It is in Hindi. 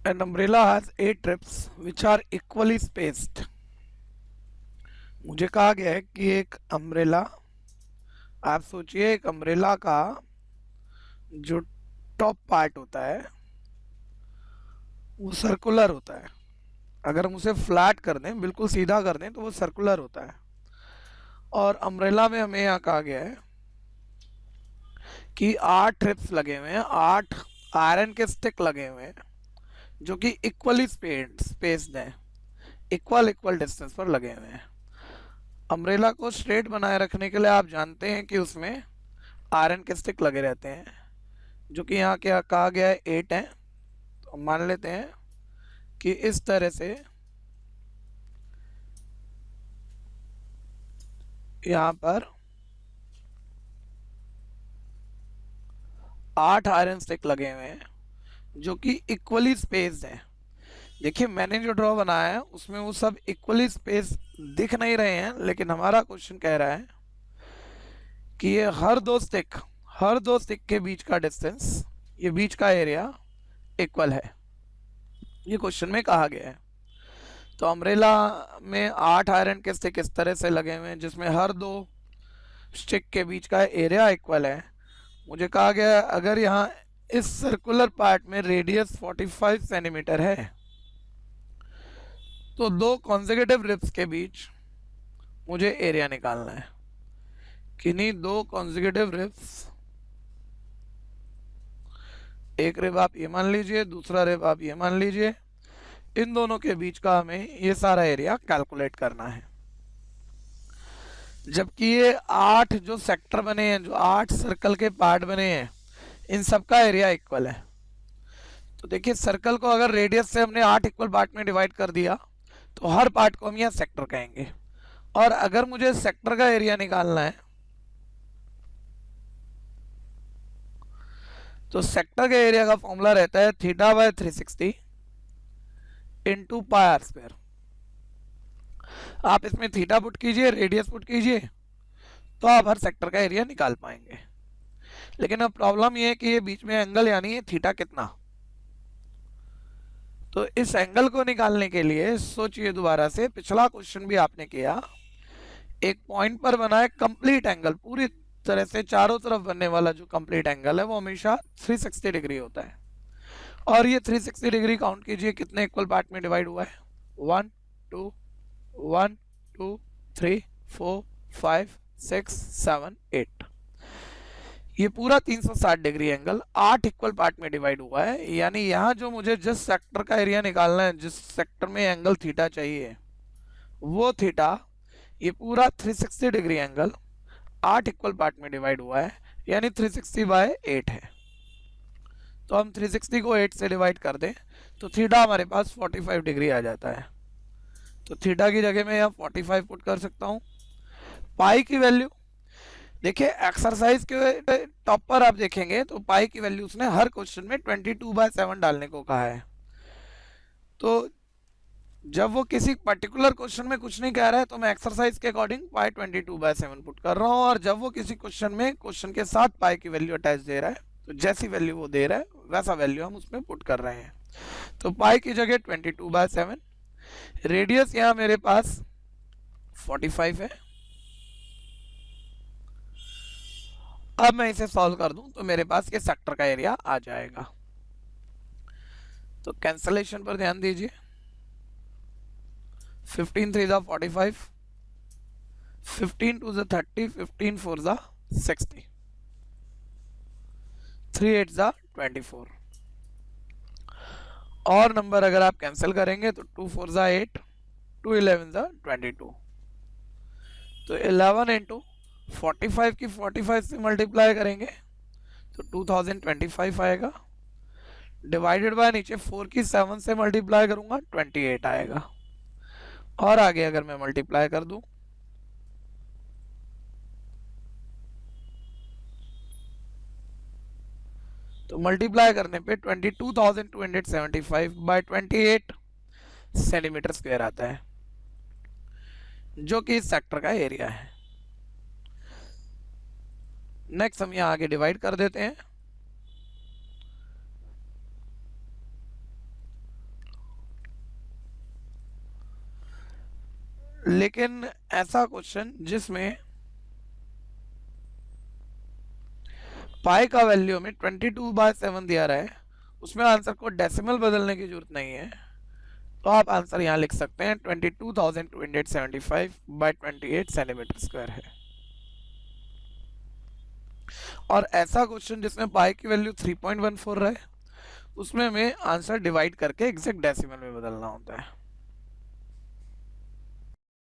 An umbrella has 8 trips which are equally spaced. मुझे कहा गया है कि एक अम्ब्रेला, आप सोचिए एक अम्ब्रेला का जो टॉप पार्ट होता है वो सर्कुलर होता है। अगर हम उसे फ्लैट कर दें, बिल्कुल सीधा कर दें, तो वो सर्कुलर होता है। और अम्ब्रेला में हमें यहाँ कहा गया है कि 8 ट्रिप्स लगे हुए हैं, 8 आयरन के स्टिक लगे हुए हैं जो कि इक्वली स्पेस्ड हैं, इक्वल इक्वल डिस्टेंस पर लगे हुए हैं। अम्ब्रेला को स्ट्रेट बनाए रखने के लिए आप जानते हैं कि उसमें आयरन के स्टिक लगे रहते हैं, जो कि यहाँ क्या कहा गया है 8 हैं। तो हम मान लेते हैं कि इस तरह से यहाँ पर 8 आयरन स्टिक लगे हुए हैं जो कि इक्वली स्पेस्ड हैं। देखिए मैंने जो ड्रॉ बनाया है उसमें वो सब इक्वली स्पेस दिख नहीं रहे हैं, लेकिन हमारा क्वेश्चन कह रहा है कि ये हर दो स्टिक के बीच का डिस्टेंस, ये बीच का एरिया इक्वल है। ये क्वेश्चन में कहा गया है। तो अम्ब्रेला में 8 आयरन के स्टिक इस तरह से लगे हुए हैं जिसमें हर दो स्टिक के बीच का एरिया इक्वल है। मुझे कहा गया है अगर यहाँ इस सर्कुलर पार्ट में रेडियस 45 सेंटीमीटर है तो दो कॉन्सेक्यूटिव रिब्स के बीच मुझे एरिया निकालना है। किन्हीं दो कॉन्सेक्यूटिव रिब्स, एक रिब आप ये मान लीजिए, दूसरा रिब आप ये मान लीजिए, इन दोनों के बीच का हमें ये सारा एरिया कैलकुलेट करना है। जबकि ये 8 जो सेक्टर बने हैं, जो 8 सर्कल के पार्ट बने हैं, इन सब का एरिया इक्वल है। तो देखिए सर्कल को अगर रेडियस से हमने 8 इक्वल पार्ट में डिवाइड कर दिया तो हर पार्ट को हम यहाँ सेक्टर कहेंगे। और अगर मुझे सेक्टर का एरिया निकालना है तो सेक्टर के एरिया का फॉर्मूला रहता है theta by 360 into pi r square. आप इसमें थीटा पुट कीजिए, रेडियस पुट कीजिए, तो आप हर सेक्टर का एरिया निकाल पाएंगे। लेकिन अब प्रॉब्लम ये है कि ये बीच में एंगल यानी थीटा कितना। तो इस एंगल को निकालने के लिए सोचिए दोबारा से, पिछला क्वेश्चन भी आपने किया, एक पॉइंट पर बना है कंप्लीट एंगल, पूरी तरह से चारों तरफ बनने वाला जो कंप्लीट एंगल है वो हमेशा 360 डिग्री होता है। और ये 360 डिग्री काउंट कीजिए कितने इक्वल पार्ट में डिवाइड हुआ है। 1 2 1 2 3 4 5 6 7 8, ये पूरा 360 डिग्री एंगल 8 इक्वल पार्ट में डिवाइड हुआ है। यानी यहाँ जो मुझे जिस सेक्टर का एरिया निकालना है, जिस सेक्टर में एंगल थीटा चाहिए, वो थीटा ये पूरा 360 डिग्री एंगल 8 इक्वल पार्ट में डिवाइड हुआ है, यानी 360 बाय 8 है। तो हम 360 को 8 से डिवाइड कर दें तो थीटा हमारे पास 45 डिग्री आ जाता है। तो थीटा की जगह में यहाँ 45 पुट कर सकता हूँ। पाई की वैल्यू देखिए, एक्सरसाइज के टॉप पर आप देखेंगे तो पाई की वैल्यू उसने हर क्वेश्चन में 22/7 डालने को कहा है। तो जब वो किसी पर्टिकुलर क्वेश्चन में कुछ नहीं कह रहा है तो मैं एक्सरसाइज के अकॉर्डिंग पाई 22/7 पुट कर रहा हूँ। और जब वो किसी क्वेश्चन में क्वेश्चन के साथ पाई की वैल्यू अटैच दे रहा है तो जैसी वैल्यू वो दे रहा है वैसा वैल्यू हम उसमें पुट कर रहे हैं। तो पाई की जगह 22/7, रेडियस यहाँ मेरे पास 45 है। अब मैं इसे सॉल्व कर दूं तो मेरे पास ये सेक्टर का एरिया आ जाएगा। तो कैंसलेशन पर ध्यान दीजिए। 15 3 जा 45, 15 2 जा 30, 15 4 जा 60, 3 8 जा 24। और नंबर अगर आप कैंसिल करेंगे तो 2 4 जा 8, 2 11 जा 22। तो 11 इंटू 45 की 45 से मल्टीप्लाई करेंगे तो 2025 आएगा। डिवाइडेड बाय नीचे 4 की 7 से मल्टीप्लाई करूंगा 28 आएगा। और आगे अगर मैं मल्टीप्लाई कर दूं तो मल्टीप्लाई करने पे 22,275 बाय 28 सेंटीमीटर स्क्वायर आता है, जो कि इस सेक्टर का एरिया है। नेक्स्ट हम यहां आगे डिवाइड कर देते हैं। लेकिन ऐसा क्वेश्चन जिसमें पाई का वैल्यू में 22/7 दिया रहा है, उसमें आंसर को डेसिमल बदलने की जरूरत नहीं है, तो आप आंसर यहाँ लिख सकते हैं 22,275/28 सेंटीमीटर स्क्वायर है। और ऐसा क्वेश्चन जिसमें पाई की वैल्यू 3.14 रहा है, उसमें हमें आंसर डिवाइड करके एग्जैक्ट डेसिमल में बदलना होता है।